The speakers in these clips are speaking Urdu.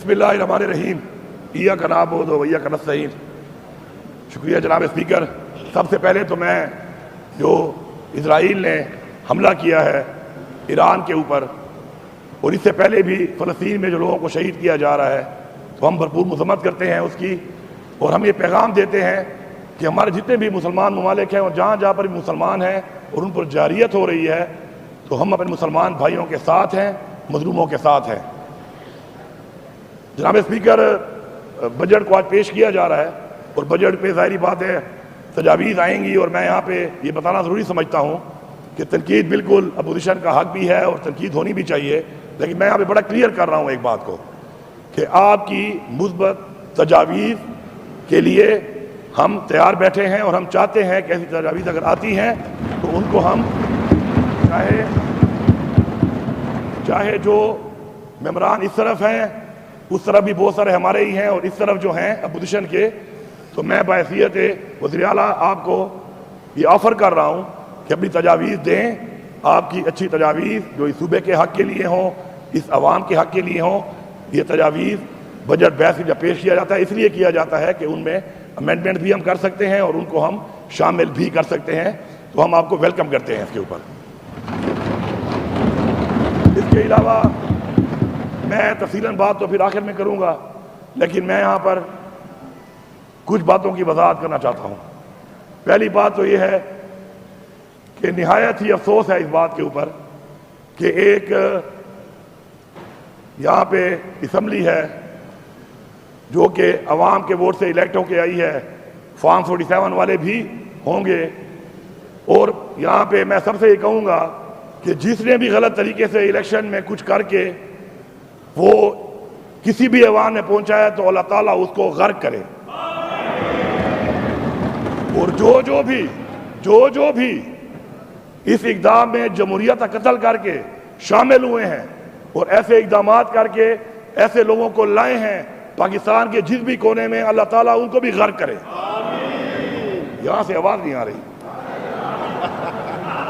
بسم اللہ الرحمن الرحیم ایاک نعبد و ایاک نستعین۔ شکریہ جناب اسپیکر۔ سب سے پہلے تو میں جو اسرائیل نے حملہ کیا ہے ایران کے اوپر، اور اس سے پہلے بھی فلسطین میں جو لوگوں کو شہید کیا جا رہا ہے، تو ہم بھرپور مذمت کرتے ہیں اس کی، اور ہم یہ پیغام دیتے ہیں کہ ہمارے جتنے بھی مسلمان ممالک ہیں اور جہاں جہاں پر بھی مسلمان ہیں اور ان پر جارحیت ہو رہی ہے، تو ہم اپنے مسلمان بھائیوں کے ساتھ ہیں، مظلوموں کے ساتھ ہیں۔ جناب اسپیکر، بجٹ کو آج پیش کیا جا رہا ہے، اور بجٹ پہ ظاہری بات ہے تجاویز آئیں گی، اور میں یہاں پہ یہ بتانا ضروری سمجھتا ہوں کہ تنقید بالکل اپوزیشن کا حق بھی ہے اور تنقید ہونی بھی چاہیے، لیکن میں یہاں پہ بڑا کلیئر کر رہا ہوں ایک بات کو کہ آپ کی مثبت تجاویز کے لیے ہم تیار بیٹھے ہیں، اور ہم چاہتے ہیں کہ ایسی تجاویز اگر آتی ہیں تو ان کو ہم چاہے جو ممبران اس طرف ہیں، اس طرف بھی بہت سارے ہمارے ہی ہیں، اور اس طرف جو ہیں اپوزیشن کے، تو میں بحیثیت وزیر اعلیٰ آپ کو یہ آفر کر رہا ہوں کہ اپنی تجاویز دیں، آپ کی اچھی تجاویز جو اس صوبے کے حق کے لیے ہوں، اس عوام کے حق کے لیے ہوں۔ یہ تجاویز بجٹ بحث جب پیش کیا جاتا ہے اس لیے کیا جاتا ہے کہ ان میں امینڈمنٹ بھی ہم کر سکتے ہیں اور ان کو ہم شامل بھی کر سکتے ہیں، تو ہم آپ کو ویلکم کرتے ہیں اس کے اوپر۔ اس کے علاوہ میں تفصیلاً بات تو پھر آخر میں کروں گا، لیکن میں یہاں پر کچھ باتوں کی وضاحت کرنا چاہتا ہوں۔ پہلی بات تو یہ ہے کہ نہایت ہی افسوس ہے اس بات کے اوپر کہ ایک یہاں پہ اسمبلی ہے جو کہ عوام کے ووٹ سے الیکٹ ہو کے آئی ہے، فارم 47 والے بھی ہوں گے، اور یہاں پہ میں سب سے یہ کہوں گا کہ جس نے بھی غلط طریقے سے الیکشن میں کچھ کر کے وہ کسی بھی عوام نے پہنچا ہے تو اللہ تعالیٰ اس کو غرق کرے، اور جو بھی اس اقدام میں جمہوریت کا قتل کر کے شامل ہوئے ہیں اور ایسے اقدامات کر کے ایسے لوگوں کو لائے ہیں پاکستان کے جس بھی کونے میں، اللہ تعالیٰ ان کو بھی غرق کرے۔ یہاں سے آواز نہیں آ رہی۔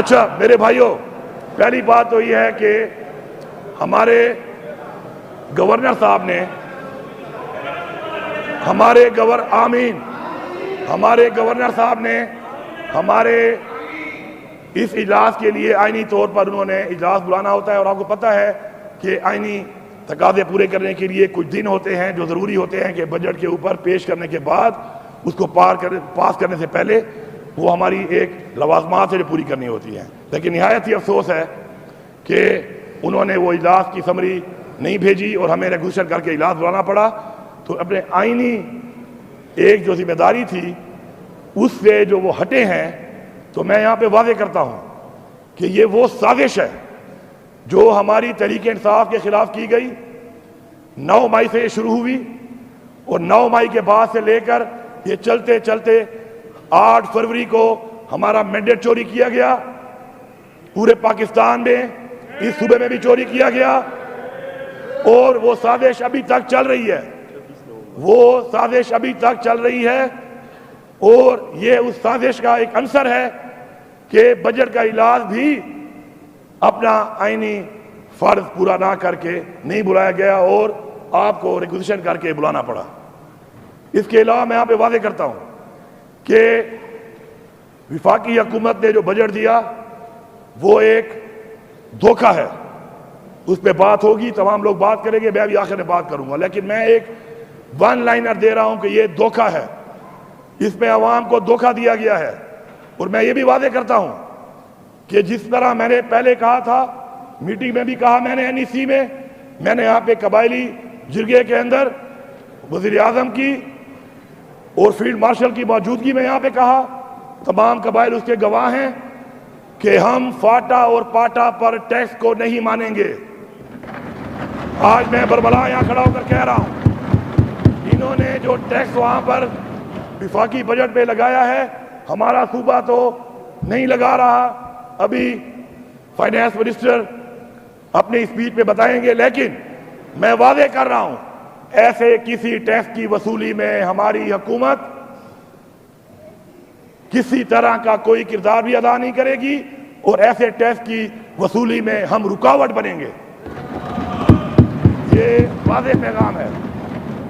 اچھا میرے بھائیوں، پہلی بات تو یہ ہے کہ ہمارے گورنر صاحب نے ہمارے گورنر صاحب نے ہمارے اس اجلاس کے لیے آئینی طور پر انہوں نے اجلاس بلانا ہوتا ہے، اور آپ کو پتہ ہے کہ آئینی تقاضے پورے کرنے کے لیے کچھ دن ہوتے ہیں جو ضروری ہوتے ہیں کہ بجٹ کے اوپر پیش کرنے کے بعد اس کو پاس کرنے سے پہلے وہ ہماری ایک لوازمات سے جو پوری کرنی ہوتی ہیں۔ لیکن نہایت ہی افسوس ہے کہ انہوں نے وہ اجلاس کی سمری نہیں بھیجی اور ہمیں ریگولیشن کر کے اجلاس بلانا پڑا، تو اپنے آئینی ایک جو ذمہ داری تھی اس سے جو وہ ہٹے ہیں، تو میں یہاں پہ واضح کرتا ہوں کہ یہ وہ سازش ہے جو ہماری تحریک انصاف کے خلاف کی گئی۔ 9 مئی سے یہ شروع ہوئی، اور 9 مئی کے بعد سے لے کر یہ چلتے چلتے 8 فروری کو ہمارا مینڈیٹ چوری کیا گیا، پورے پاکستان میں اس صوبے میں بھی چوری کیا گیا، اور وہ سازش ابھی تک چل رہی ہے، اور یہ اس سازش کا ایک عنصر ہے کہ بجٹ کا اجلاس بھی اپنا آئینی فرض پورا نہ کر کے نہیں بلایا گیا اور آپ کو ریگولیشن کر کے بلانا پڑا۔ اس کے علاوہ میں یہاں پہ واضح کرتا ہوں کہ وفاقی حکومت نے جو بجٹ دیا وہ ایک دھوکہ ہے، اس پہ بات ہوگی، تمام لوگ بات کریں گے، میں ابھی آخر میں بات کروں گا، لیکن میں ایک ون لائنر دے رہا ہوں کہ یہ دھوکہ ہے، اس میں عوام کو دھوکہ دیا گیا ہے۔ اور میں یہ بھی واضح کرتا ہوں کہ جس طرح میں نے پہلے کہا تھا، میٹنگ میں بھی کہا میں نے NEC میں، میں نے یہاں پہ قبائلی جرگے کے اندر وزیر اعظم کی اور فیلڈ مارشل کی موجودگی میں یہاں پہ کہا، تمام قبائل اس کے گواہ ہیں کہ ہم فاٹا اور پاٹا پر ٹیکس کو نہیں مانیں گے۔ آج میں برملا یہاں کھڑا ہو کر کہہ رہا ہوں، انہوں نے جو ٹیکس وہاں پر وفاقی بجٹ پہ لگایا ہے، ہمارا صوبہ تو نہیں لگا رہا، ابھی فائنانس منسٹر اپنی اسپیچ پہ بتائیں گے، لیکن میں واضح کر رہا ہوں ایسے کسی ٹیکس کی وصولی میں ہماری حکومت کسی طرح کا کوئی کردار بھی ادا نہیں کرے گی، اور ایسے ٹیکس کی وصولی میں ہم رکاوٹ بنیں گے۔ یہ واضح پیغام ہے۔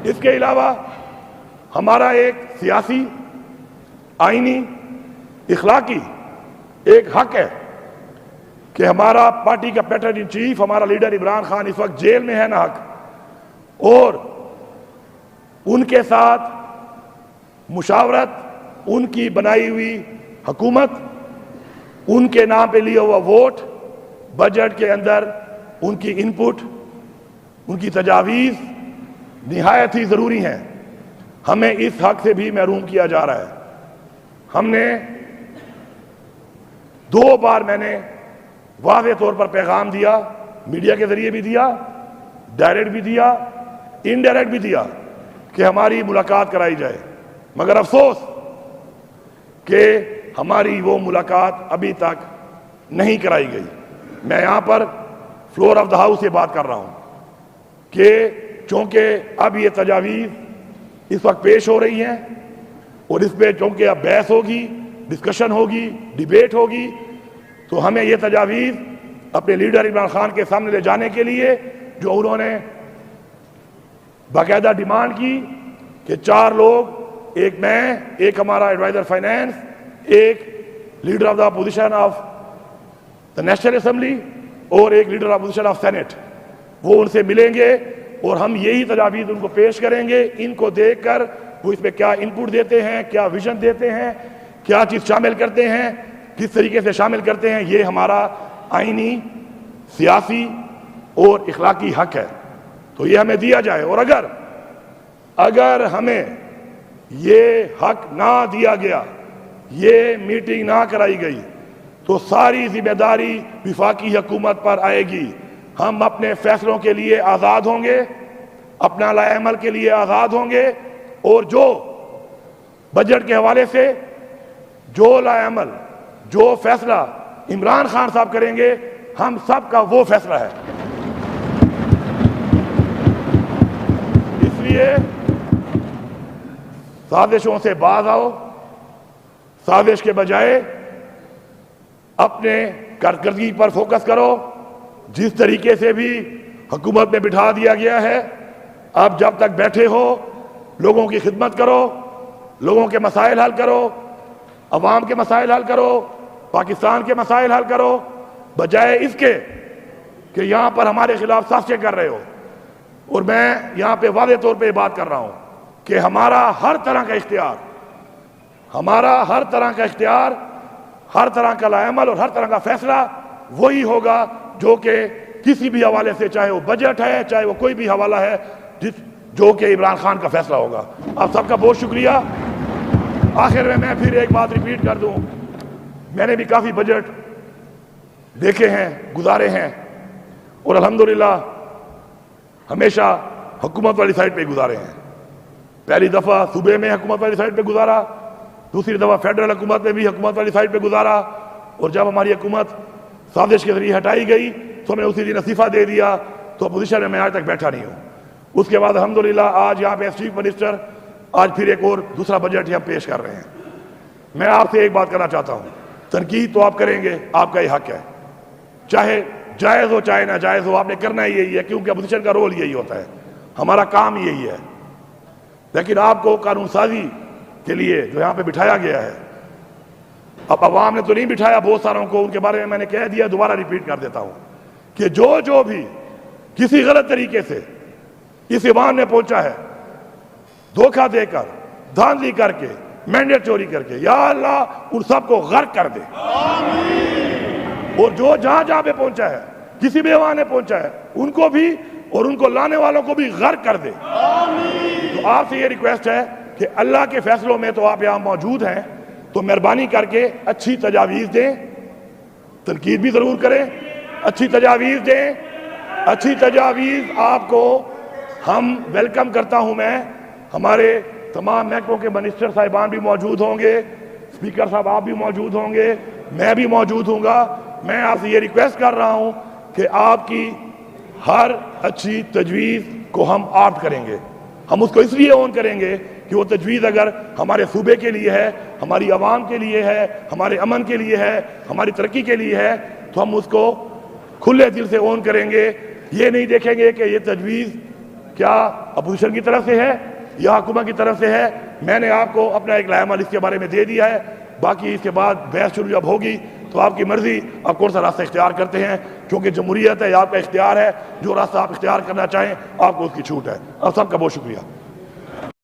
اس کے علاوہ ہمارا ایک سیاسی، آئینی، اخلاقی ایک حق ہے کہ ہمارا پارٹی کا پیٹرن ان چیف، ہمارا لیڈر عمران خان اس وقت جیل میں ہے نا حق، اور ان کے ساتھ مشاورت، ان کی بنائی ہوئی حکومت، ان کے نام پہ لیا ہوا ووٹ، بجٹ کے اندر ان کی انپٹ، ان کی تجاویز نہایت ہی ضروری ہیں۔ ہمیں اس حق سے بھی محروم کیا جا رہا ہے۔ ہم نے 2 بار میں نے واضح طور پر پیغام دیا، میڈیا کے ذریعے بھی دیا، ڈائریکٹ بھی دیا، انڈائریکٹ بھی دیا کہ ہماری ملاقات کرائی جائے، مگر افسوس کہ ہماری وہ ملاقات ابھی تک نہیں کرائی گئی۔ میں یہاں پر فلور آف دا ہاؤس سے بات کر رہا ہوں کہ چونکہ اب یہ تجاویز اس وقت پیش ہو رہی ہیں اور اس پہ چونکہ اب بحث ہوگی، ڈسکشن ہوگی، ڈیبیٹ ہوگی، تو ہمیں یہ تجاویز اپنے لیڈر عمران خان کے سامنے لے جانے کے لیے، جو انہوں نے باقاعدہ ڈیمانڈ کی کہ 4 لوگ، ایک میں، ایک ہمارا ایڈوائزر فائنینس، ایک leader of the opposition of the National Assembly اور ایک leader of opposition of Senate, وہ ان سے ملیں گے اور ہم یہی تجاویز ان کو پیش کریں گے۔ ان کو دیکھ کر وہ اس میں کیا انپٹ دیتے ہیں، کیا ویژن دیتے ہیں، کیا چیز شامل کرتے ہیں، کس طریقے سے شامل کرتے ہیں، یہ ہمارا آئینی، سیاسی اور اخلاقی حق ہے، تو یہ ہمیں دیا جائے۔ اور اگر ہمیں یہ حق نہ دیا گیا، یہ میٹنگ نہ کرائی گئی، تو ساری ذمہ داری وفاقی حکومت پر آئے گی۔ ہم اپنے فیصلوں کے لیے آزاد ہوں گے، اپنا لائحہ عمل کے لیے آزاد ہوں گے، اور جو بجٹ کے حوالے سے جو لائحہ عمل، جو فیصلہ عمران خان صاحب کریں گے، ہم سب کا وہ فیصلہ ہے۔ اس لیے سازشوں سے باز آؤ، سازش کے بجائے اپنے کارکردگی پر فوکس کرو۔ جس طریقے سے بھی حکومت میں بٹھا دیا گیا ہے، اب جب تک بیٹھے ہو لوگوں کی خدمت کرو، لوگوں کے مسائل حل کرو، عوام کے مسائل حل کرو، پاکستان کے مسائل حل کرو، بجائے اس کے کہ یہاں پر ہمارے خلاف سازشیں کر رہے ہو۔ اور میں یہاں پہ واضح طور پہ بات کر رہا ہوں کہ ہمارا ہر طرح کا اختیار، ہر طرح کا لائحہ عمل اور ہر طرح کا فیصلہ وہی ہوگا جو کہ کسی بھی حوالے سے، چاہے وہ بجٹ ہے، چاہے وہ کوئی بھی حوالہ ہے، جو کہ عمران خان کا فیصلہ ہوگا۔ آپ سب کا بہت شکریہ۔ آخر میں پھر ایک بات ریپیٹ کر دوں، میں نے بھی کافی بجٹ دیکھے ہیں، گزارے ہیں، اور الحمدللہ ہمیشہ حکومت والی سائڈ پہ گزارے ہیں۔ پہلی دفعہ صوبے میں حکومت والی سائڈ پہ گزارا، دوسری دفعہ فیڈرل حکومت میں بھی حکومت والی سائڈ پہ گزارا، اور جب ہماری حکومت سازش کے ذریعے ہٹائی گئی تو میں نے اسی دن استعفیٰ دے دیا، تو اپوزیشن میں آج تک بیٹھا نہیں ہوں۔ اس کے بعد الحمدللہ آج یہاں پہ چیف منسٹر، آج پھر ایک اور دوسرا بجٹ ہم پیش کر رہے ہیں۔ میں آپ سے ایک بات کرنا چاہتا ہوں، تنقید تو آپ کریں گے، آپ کا یہ حق ہے، چاہے جائز ہو چاہے ناجائز ہو، آپ نے کرنا یہی ہے، کیونکہ اپوزیشن کا رول یہی ہوتا ہے، ہمارا کام یہی ہے۔ لیکن آپ کو قانون سازی کے لیے جو یہاں پہ بٹھایا گیا ہے، اب عوام نے تو نہیں بٹھایا، بہت ساروں کو، ان کے بارے میں نے کہہ دیا، دوبارہ ریپیٹ کر دیتا ہوں کہ جو بھی کسی غلط طریقے سے اس ایوان میں پہنچا ہے، دھوکہ دے کر، دھاندلی کر کے، مینڈیٹ چوری کر کے، یا اللہ ان سب کو غرق کر دے، اور جو جہاں پہ پہنچا ہے، کسی بھی ایوان میں پہنچا ہے، ان کو بھی اور ان کو لانے والوں کو بھی غرق کر دے۔ تو آپ سے یہ ریکویسٹ ہے کہ اللہ کے فیصلوں میں تو آپ یہاں موجود ہیں، تو مہربانی کر کے اچھی تجاویز دیں، تنقید بھی ضرور کریں، اچھی تجاویز دیں، اچھی تجاویز آپ کو ہم ویلکم کرتا ہوں میں۔ ہمارے تمام محکموں کے منسٹر صاحبان بھی موجود ہوں گے، اسپیکر صاحب آپ بھی موجود ہوں گے، میں بھی موجود ہوں گا۔ میں آپ سے یہ ریکویسٹ کر رہا ہوں کہ آپ کی ہر اچھی تجویز کو ہم آپٹ کریں گے، ہم اس کو اس لیے اون کریں گے کہ وہ تجویز اگر ہمارے صوبے کے لیے ہے، ہماری عوام کے لیے ہے، ہمارے امن کے لیے ہے، ہماری ترقی کے لیے ہے، تو ہم اس کو کھلے دل سے اون کریں گے۔ یہ نہیں دیکھیں گے کہ یہ تجویز کیا اپوزیشن کی طرف سے ہے یا حکومت کی طرف سے ہے؟ میں نے آپ کو اپنا ایک لائحہ عمل اس کے بارے میں دے دیا ہے، باقی اس کے بعد بحث شروع جب ہوگی تو آپ کی مرضی، آپ کون سا راستہ اختیار کرتے ہیں، کیونکہ جمہوریت ہے، آپ کا اختیار ہے، جو راستہ آپ اختیار کرنا چاہیں آپ کو اس کی چھوٹ ہے۔ آپ سب کا بہت شکریہ۔